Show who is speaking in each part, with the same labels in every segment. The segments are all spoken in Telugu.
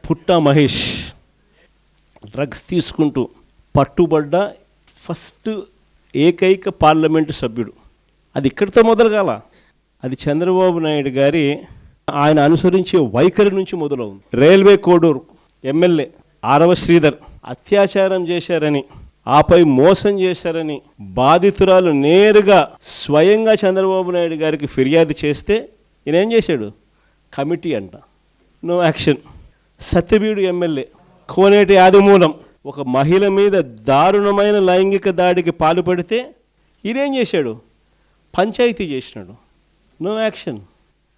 Speaker 1: పుట్టా మహేష్ డ్రగ్స్ తీసుకుంటూ పట్టుబడ్డ ఫస్ట్ ఏకైక పార్లమెంటు సభ్యుడు. అది ఇక్కడితో మొదలుగాల, అది చంద్రబాబు నాయుడు గారి ఆయన అనుసరించే వైఖరి నుంచి మొదలవుంది. రైల్వే కోడూరు ఎమ్మెల్యే ఆరవ శ్రీధర్ అత్యాచారం చేశారని, ఆపై మోసం చేశారని బాధితురాలు నేరుగా స్వయంగా చంద్రబాబు నాయుడు గారికి ఫిర్యాదు చేస్తే ఈయన ఏం చేశాడు? కమిటీ అంట, నో యాక్షన్. సత్యవీడు ఎమ్మెల్యే కోనేటి ఆదిమూలం ఒక మహిళ మీద దారుణమైన లైంగిక దాడికి పాల్పడితే ఈయనేం చేశాడు? పంచాయతీ చేసినాడు, నో యాక్షన్.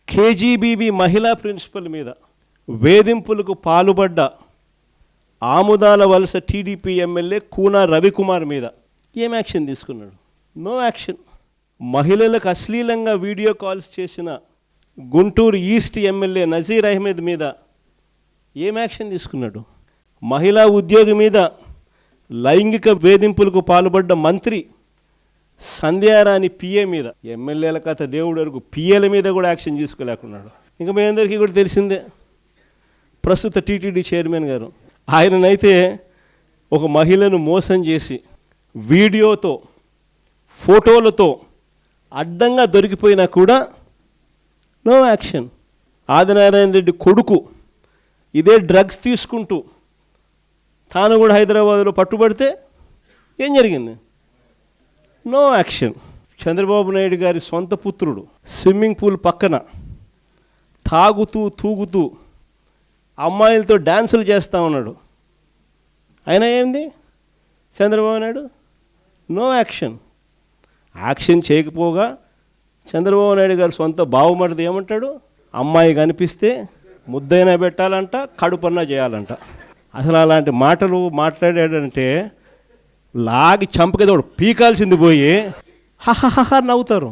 Speaker 1: కేజీబీవీ మహిళా ప్రిన్సిపల్ మీద వేధింపులకు పాల్పడ్డ ఆముదాల వలస టీడీపీ ఎమ్మెల్యే కూనా రవికుమార్ మీద ఏం యాక్షన్ తీసుకున్నాడు? No action. మహిళలకు అశ్లీలంగా వీడియో కాల్స్ చేసిన గుంటూరు ఈస్ట్ ఎమ్మెల్యే నజీర్ అహ్మద్ మీద ఏం యాక్షన్ తీసుకున్నాడు? మహిళా ఉద్యోగి మీద లైంగిక వేధింపులకు పాల్పడ్డ మంత్రి సంధ్యారాణి పిఏ మీద, ఎమ్మెల్యేల కథ దేవుడు వరకు పిఏల మీద కూడా యాక్షన్ తీసుకోలేకున్నాడు. ఇంకా మీ అందరికీ కూడా తెలిసిందే, ప్రస్తుత టీటీడీ చైర్మన్ గారు, ఆయననైతే ఒక మహిళను మోసం చేసి వీడియోతో ఫోటోలతో అడ్డంగా దొరికిపోయినా కూడా నో యాక్షన్. ఆదినారాయణ రెడ్డి కొడుకు ఇదే డ్రగ్స్ తీసుకుంటూ తాను కూడా హైదరాబాద్లో పట్టుబడితే ఏం జరిగింది? No action. చంద్రబాబు నాయుడు గారి సొంత పుత్రుడు స్విమ్మింగ్ పూల్ పక్కన తాగుతూ తూగుతూ అమ్మాయిలతో డ్యాన్సులు చేస్తూ ఉన్నాడు. అయినా ఏంది Chandrababu Naidu? No action. Action చేయకపోగా చంద్రబాబు నాయుడు గారి సొంత బావమరిది ఏమంటాడు? అమ్మాయి కనిపిస్తే ముద్దైనా పెట్టాలంట, కడుపన్నా చేయాలంట. అసలు అలాంటి మాటలు మాట్లాడాడంటే లాగి చంపకేదో పీకాల్సింది పోయి హహహ నవ్వుతారు.